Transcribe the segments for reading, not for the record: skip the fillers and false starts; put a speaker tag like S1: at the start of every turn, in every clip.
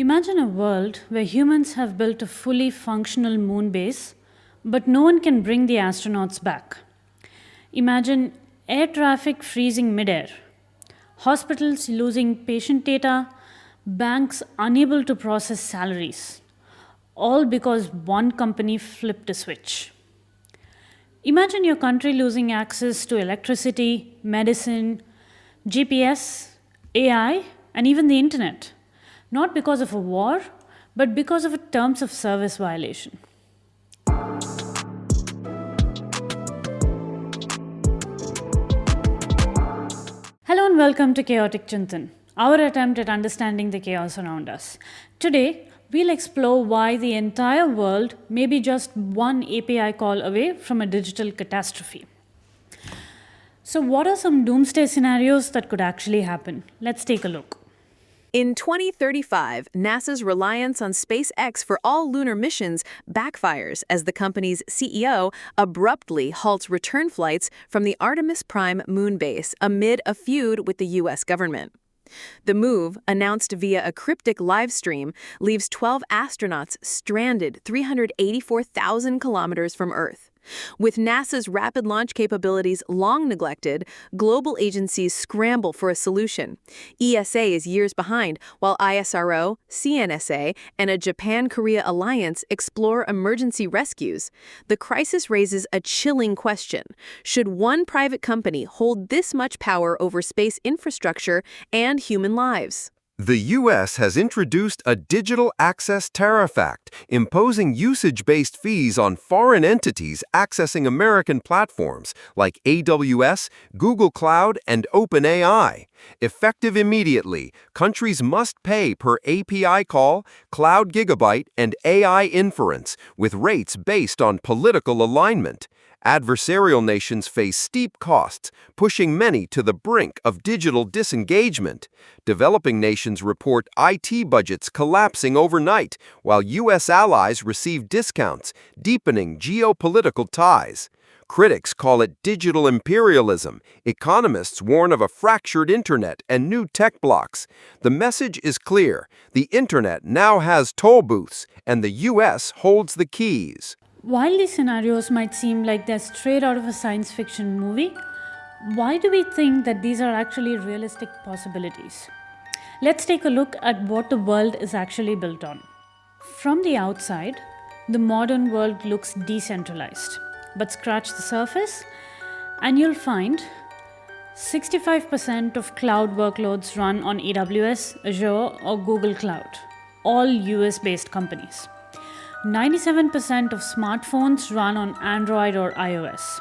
S1: Imagine a world where humans have built a fully functional moon base, but no one can bring the astronauts back. Imagine air traffic freezing midair, hospitals losing patient data, banks unable to process salaries, all because one company flipped a switch. Imagine your country losing access to electricity, medicine, GPS, AI, and even the internet. Not because of a war, but because of a terms of service violation. Hello and welcome to Chaotic Chintan, our attempt at understanding the chaos around us. Today, we'll explore why the entire world may be just one API call away from a digital catastrophe. So, what are some doomsday scenarios that could actually happen? Let's take a look.
S2: In 2035, NASA's reliance on SpaceX for all lunar missions backfires as the company's CEO abruptly halts return flights from the Artemis Prime moon base amid a feud with the U.S. government. The move, announced via a cryptic live stream, leaves 12 astronauts stranded 384,000 kilometers from Earth. With NASA's rapid launch capabilities long neglected, global agencies scramble for a solution. ESA is years behind, while ISRO, CNSA, and a Japan-Korea alliance explore emergency rescues. The crisis raises a chilling question. Should one private company hold this much power over space infrastructure and human lives?
S3: The U.S. has introduced a Digital Access Tariff Act, imposing usage-based fees on foreign entities accessing American platforms like AWS, Google Cloud, and OpenAI. Effective immediately, countries must pay per API call, cloud gigabyte, and AI inference, with rates based on political alignment. Adversarial nations face steep costs, pushing many to the brink of digital disengagement. Developing nations report IT budgets collapsing overnight, while U.S. allies receive discounts, deepening geopolitical ties. Critics call it digital imperialism. Economists warn of a fractured internet and new tech blocks. The message is clear. The internet now has toll booths, and the U.S. holds the keys.
S1: While these scenarios might seem like they're straight out of a science fiction movie, why do we think that these are actually realistic possibilities? Let's take a look at what the world is actually built on. From the outside, the modern world looks decentralized, but scratch the surface and you'll find 65% of cloud workloads run on AWS, Azure, or Google Cloud, all US-based companies. 97% of smartphones run on Android or iOS,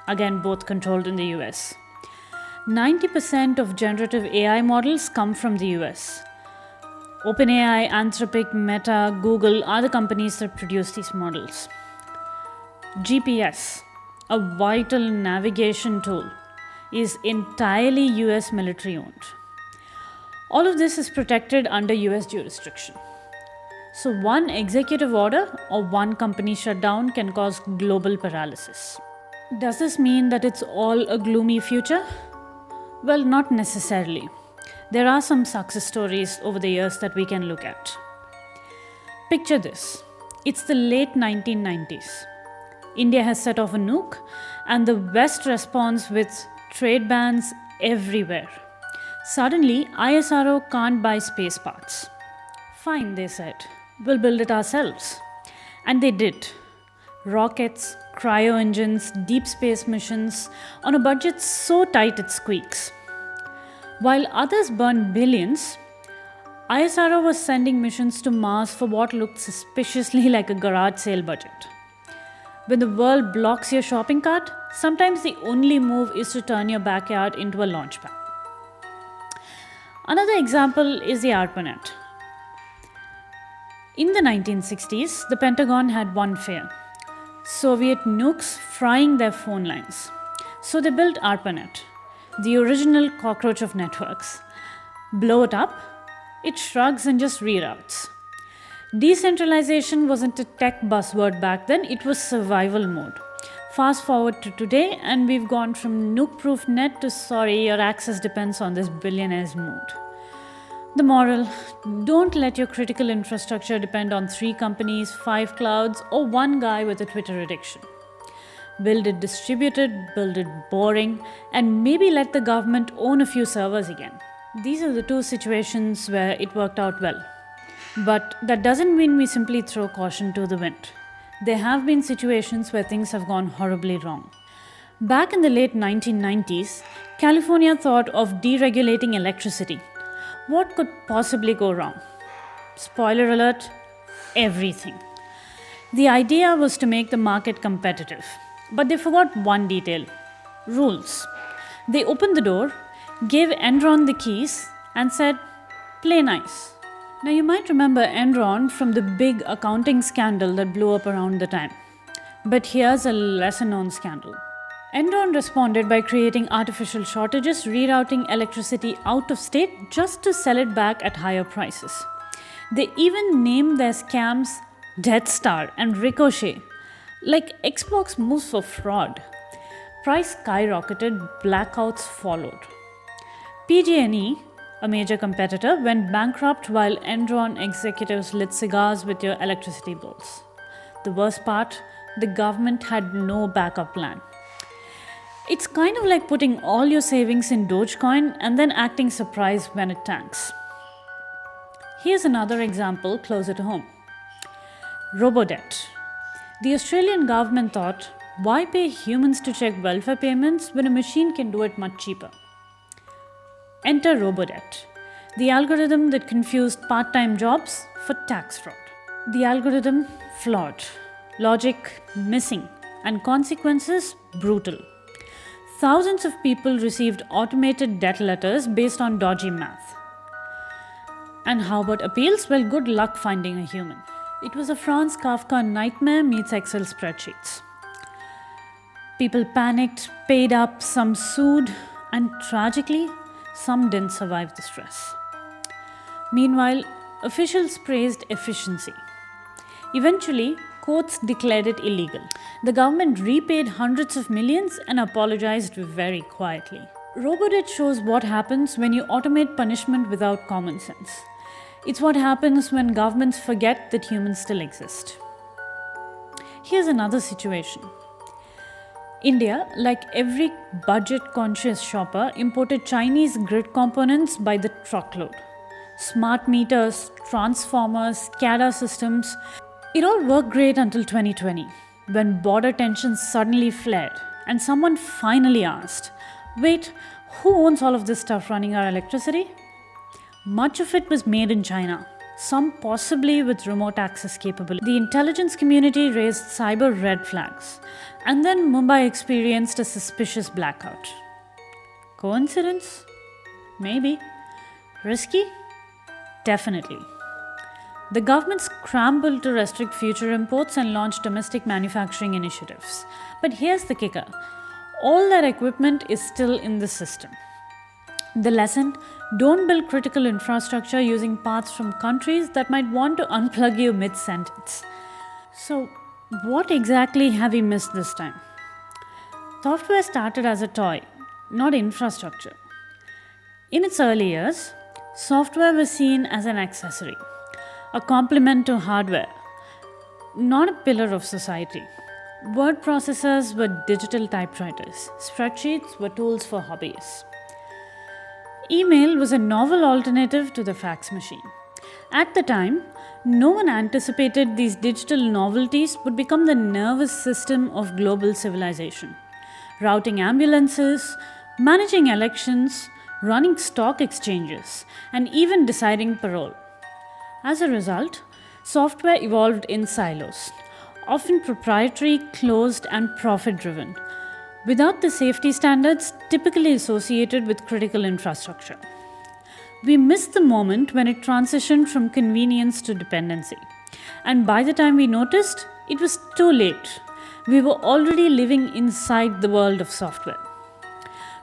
S1: again both controlled in the US. 90% of generative AI models come from the US. OpenAI, Anthropic, Meta, Google are the companies that produce these models. GPS, a vital navigation tool, is entirely US military owned. All of this is protected under US jurisdiction. So one executive order or one company shutdown can cause global paralysis. Does this mean that it's all a gloomy future? Well, not necessarily. There are some success stories over the years that we can look at. Picture this. It's the late 1990s. India has set off a nuke, and the West responds with trade bans everywhere. Suddenly, ISRO can't buy space parts. Fine, they said. We'll build it ourselves. And they did. Rockets, cryo engines, deep space missions on a budget so tight it squeaks. While others burned billions, ISRO was sending missions to Mars for what looked suspiciously like a garage sale budget. When the world blocks your shopping cart, sometimes the only move is to turn your backyard into a launch pad. Another example is the ARPANET. In the 1960s, the Pentagon had one fear: Soviet nukes frying their phone lines. So they built ARPANET, the original cockroach of networks. Blow it up, it shrugs and just reroutes. Decentralization wasn't a tech buzzword back then, it was survival mode. Fast forward to today, and we've gone from nuke-proof net to sorry, your access depends on this billionaire's mood. The moral: don't let your critical infrastructure depend on 3 companies, 5 clouds, or one guy with a Twitter addiction. Build it distributed, build it boring, and maybe let the government own a few servers again. These are the 2 situations where it worked out well. But that doesn't mean we simply throw caution to the wind. There have been situations where things have gone horribly wrong. Back in the late 1990s, California thought of deregulating electricity. What could possibly go wrong? Spoiler alert, everything. The idea was to make the market competitive, but they forgot one detail: rules. They opened the door, gave Enron the keys, and said, "Play nice." Now you might remember Enron from the big accounting scandal that blew up around the time. But here's a lesser known scandal. Enron responded by creating artificial shortages, rerouting electricity out of state just to sell it back at higher prices. They even named their scams Death Star and Ricochet, like Xbox moves for fraud. Price skyrocketed, blackouts followed. PG&E, a major competitor, went bankrupt while Enron executives lit cigars with your electricity bills. The worst part, the government had no backup plan. It's kind of like putting all your savings in Dogecoin and then acting surprised when it tanks. Here's another example closer to home. Robodebt. The Australian government thought, why pay humans to check welfare payments when a machine can do it much cheaper? Enter Robodebt, the algorithm that confused part-time jobs for tax fraud. The algorithm flawed, logic missing, and consequences brutal. Thousands of people received automated debt letters based on dodgy math. And how about appeals? Well, good luck finding a human. It was a Franz Kafka nightmare meets Excel spreadsheets. People panicked, paid up, some sued, and tragically, some didn't survive the stress. Meanwhile, officials praised efficiency. Eventually, courts declared it illegal. The government repaid hundreds of millions and apologized very quietly. Robodebt shows what happens when you automate punishment without common sense. It's what happens when governments forget that humans still exist. Here's another situation. India, like every budget-conscious shopper, imported Chinese grid components by the truckload. Smart meters, transformers, SCADA systems. It all worked great until 2020, when border tensions suddenly flared and someone finally asked, wait, who owns all of this stuff running our electricity? Much of it was made in China, some possibly with remote access capability. The intelligence community raised cyber red flags, and then Mumbai experienced a suspicious blackout. Coincidence? Maybe. Risky? Definitely. The government scrambled to restrict future imports and launch domestic manufacturing initiatives. But here's the kicker. All that equipment is still in the system. The lesson: don't build critical infrastructure using parts from countries that might want to unplug you mid-sentence. So, what exactly have we missed this time? Software started as a toy, not infrastructure. In its early years, software was seen as an accessory, a complement to hardware, not a pillar of society. Word processors were digital typewriters. Spreadsheets were tools for hobbies. Email was a novel alternative to the fax machine. At the time, no one anticipated these digital novelties would become the nervous system of global civilization. Routing ambulances, managing elections, running stock exchanges, and even deciding parole. As a result, software evolved in silos, often proprietary, closed, and profit-driven, without the safety standards typically associated with critical infrastructure. We missed the moment when it transitioned from convenience to dependency. And by the time we noticed, it was too late. We were already living inside the world of software.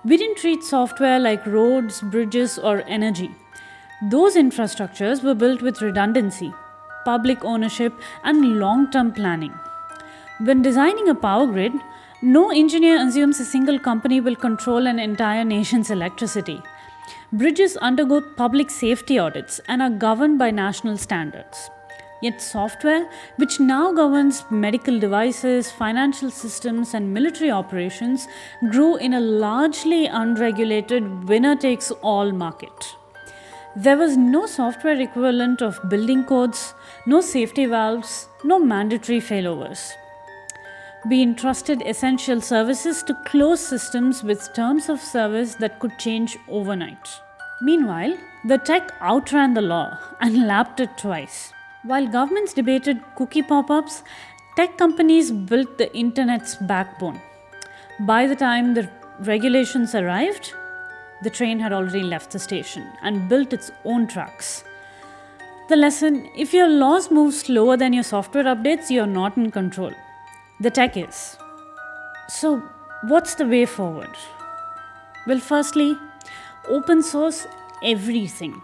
S1: We didn't treat software like roads, bridges, or energy. Those infrastructures were built with redundancy, public ownership, and long-term planning. When designing a power grid, no engineer assumes a single company will control an entire nation's electricity. Bridges undergo public safety audits and are governed by national standards. Yet software, which now governs medical devices, financial systems, and military operations, grew in a largely unregulated winner-takes-all market. There was no software equivalent of building codes, no safety valves, no mandatory failovers. We entrusted essential services to closed systems with terms of service that could change overnight. Meanwhile, the tech outran the law and lapped it twice. While governments debated cookie pop-ups, tech companies built the internet's backbone. By the time the regulations arrived, the train had already left the station and built its own tracks. The lesson: if your laws move slower than your software updates, you're not in control. The tech is. So, what's the way forward? Well, firstly, open source everything.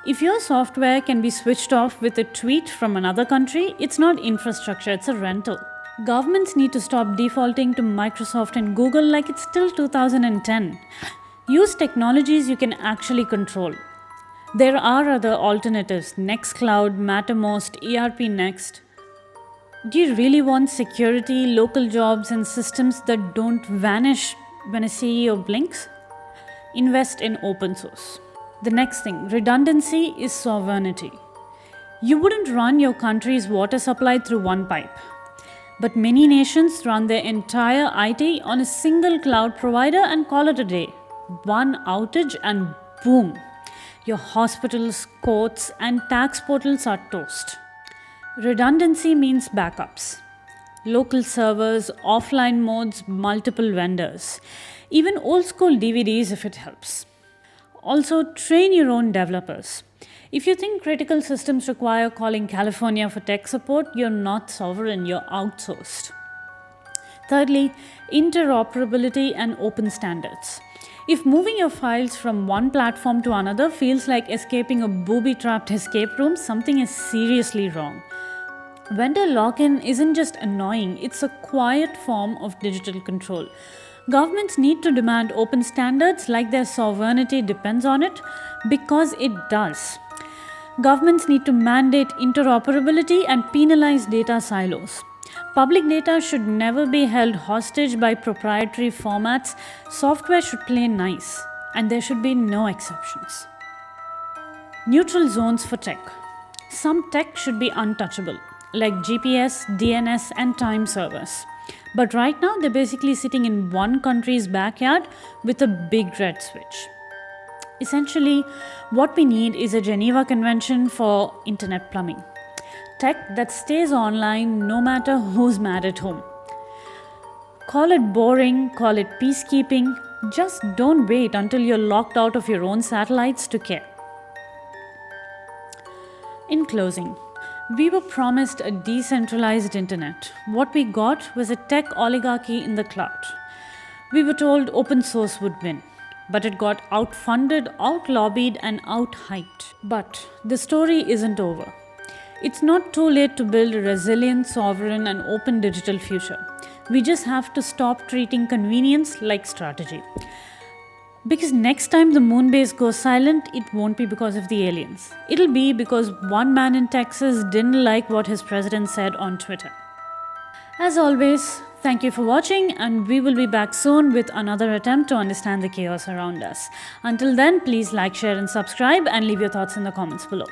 S1: If your software can be switched off with a tweet from another country, it's not infrastructure, it's a rental. Governments need to stop defaulting to Microsoft and Google like it's still 2010. Use technologies you can actually control. There are other alternatives: Nextcloud, Mattermost, ERP Next. Do you really want security, local jobs, and systems that don't vanish when a CEO blinks? Invest in open source. The next thing, redundancy is sovereignty. You wouldn't run your country's water supply through one pipe. But many nations run their entire IT on a single cloud provider and call it a day. One outage and boom, your hospitals, courts, and tax portals are toast. Redundancy means backups. Local servers, offline modes, multiple vendors. Even old school DVDs if it helps. Also, train your own developers. If you think critical systems require calling California for tech support, you're not sovereign, you're outsourced. Thirdly, interoperability and open standards. If moving your files from one platform to another feels like escaping a booby-trapped escape room, something is seriously wrong. Vendor lock-in isn't just annoying, it's a quiet form of digital control. Governments need to demand open standards like their sovereignty depends on it, because it does. Governments need to mandate interoperability and penalize data silos. Public data should never be held hostage by proprietary formats. Software should play nice, and there should be no exceptions. Neutral zones for tech. Some tech should be untouchable, like GPS, DNS, and time servers. But right now, they're basically sitting in one country's backyard with a big red switch. Essentially, what we need is a Geneva Convention for internet plumbing. Tech that stays online no matter who's mad at home. Call it boring, call it peacekeeping, just don't wait until you're locked out of your own satellites to care. In closing, we were promised a decentralized internet. What we got was a tech oligarchy in the cloud. We were told open source would win, but it got outfunded, outlobbied, and outhyped. But the story isn't over. It's not too late to build a resilient, sovereign, and open digital future. We just have to stop treating convenience like strategy. Because next time the moon base goes silent, it won't be because of the aliens. It'll be because one man in Texas didn't like what his president said on Twitter. As always, thank you for watching, and we will be back soon with another attempt to understand the chaos around us. Until then, please like, share, and subscribe, and leave your thoughts in the comments below.